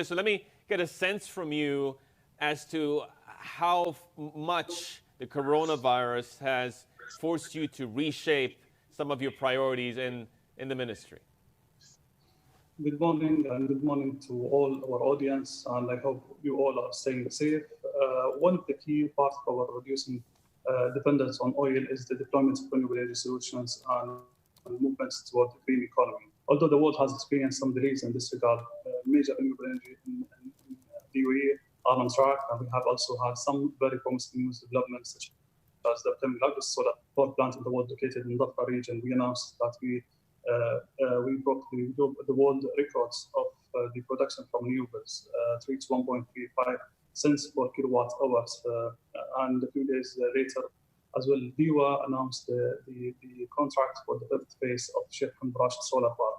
So let me get a sense from you as to how much the coronavirus has forced you to reshape some of your priorities in the ministry. Good morning, and good morning to all our audience, and I hope you all are staying safe. One of the key parts of our reducing dependence on oil is the deployment of renewable energy solutions and movements toward the green economy. Although the world has experienced some delays in this regard, major renewable energy in the UAE are on track, and we have also had some very promising news developments, such as the largest solar power plant in the world located in the Dhafar region. We announced that we broke the world records of the production from renewables to reach 1.35 cents per kilowatt hours, and a few days later as well, DIWA announced the contract for the third phase of Sheikh Kumbrash solar park.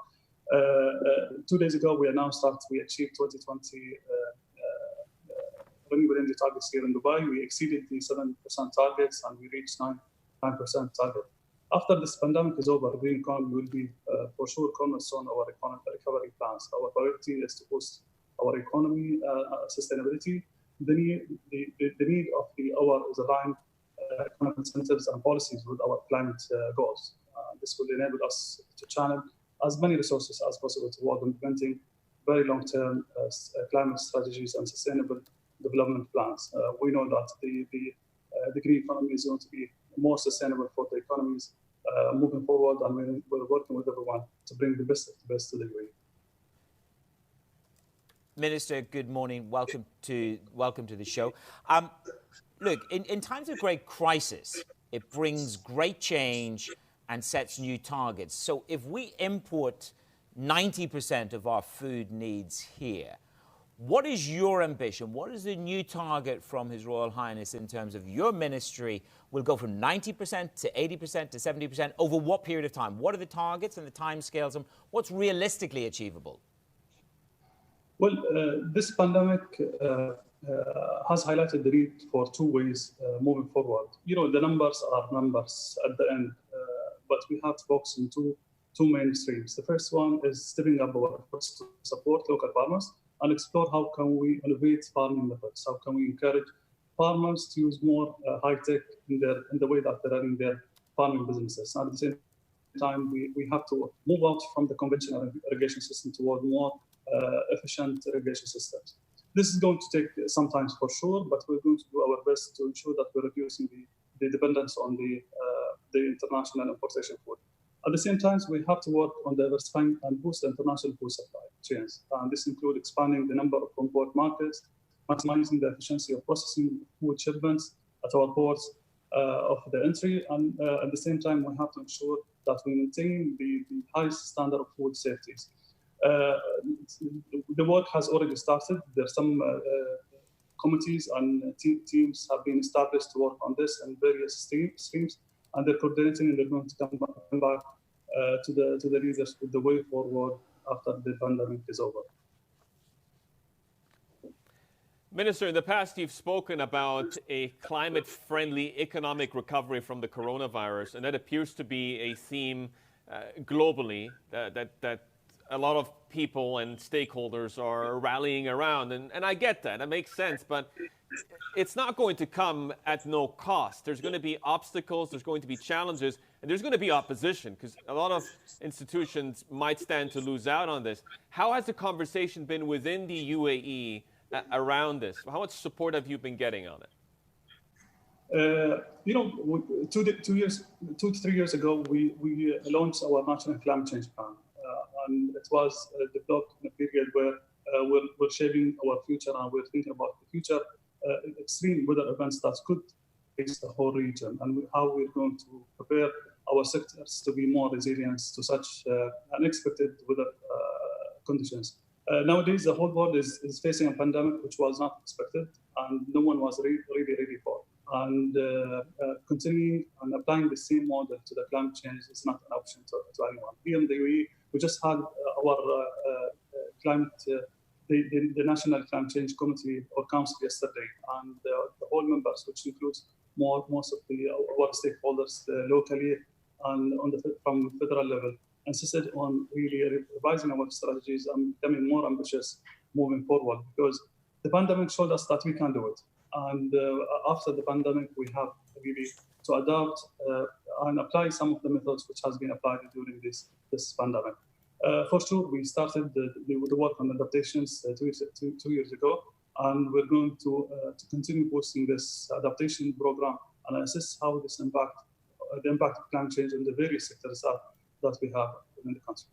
2 days ago, we announced that we achieved 2020 renewable energy targets here in Dubai. We exceeded the 7% targets, and we reached 9% target. After this pandemic is over, green economy will be for sure cornerstone of our economic recovery plans. Our priority is to boost our economy sustainability. The need of the hour is aligned economic incentives and policies with our climate goals. This will enable us to channel as many resources as possible toward implementing very long-term climate strategies and sustainable development plans. We know that the green economy is going to be more sustainable for the economies moving forward, and we're working with everyone to bring the best of the best to the UAE. Minister, good morning. Welcome to the show. Look, in times of great crisis, it brings great change and sets new targets. So if we import 90% of our food needs here, what is your ambition? What is the new target from His Royal Highness in terms of your ministry? Will go from 90% to 80% to 70%? Over what period of time? What are the targets and the timescales, and what's realistically achievable? Well, this pandemic has highlighted the need for two ways moving forward. You know, the numbers are numbers at the end, but we have to focus on two main streams. The first one is stepping up our efforts to support local farmers and explore how can we innovate farming methods. How can we encourage farmers to use more high-tech in the way that they're running their farming businesses. And at the same time, we have to move out from the conventional irrigation system toward more efficient irrigation systems. This is going to take some time for sure, but we're going to do our best to ensure that we're reducing the dependence on the international importation food. At the same time, we have to work on diversifying and boost the international food supply chains. And this includes expanding the number of import markets, maximizing the efficiency of processing food shipments at our ports of the entry. And at the same time, we have to ensure that we maintain the highest standard of food safety. The work has already started. There are some committees and teams have been established to work on this in various streams, and they're coordinating, and they're going to come back to the leaders with the way forward after the pandemic is over. Minister, in the past, you've spoken about a climate-friendly economic recovery from the coronavirus, and that appears to be a theme globally that a lot of people and stakeholders are rallying around. And I get that. It makes sense. But it's not going to come at no cost. There's going to be obstacles. There's going to be challenges. And there's going to be opposition, because a lot of institutions might stand to lose out on this. How has the conversation been within the UAE around this? How much support have you been getting on it? You know, 2 to 3 years ago, we launched our national climate change plan. And it was developed in a period where we're shaping our future, and we're thinking about the future extreme weather events that could face the whole region, and how we're going to prepare our sectors to be more resilient to such unexpected weather conditions. Nowadays, the whole world is facing a pandemic which was not expected, and no one was really ready for. And continuing and applying the same model to the climate change is not an option to anyone. Here in the UAE, we just had our the National Climate Change Committee or Council yesterday, and the whole members, which includes most of our stakeholders locally and from federal level, insisted on really revising our strategies and becoming more ambitious, moving forward, because the pandemic showed us that we can do it. And after the pandemic, we have really to adapt and apply some of the methods which has been applied during this pandemic. For sure, we started the work on adaptations 2 years ago, and we're going to continue posting this adaptation program and assess how the impact of climate change in the various sectors that we have in the country.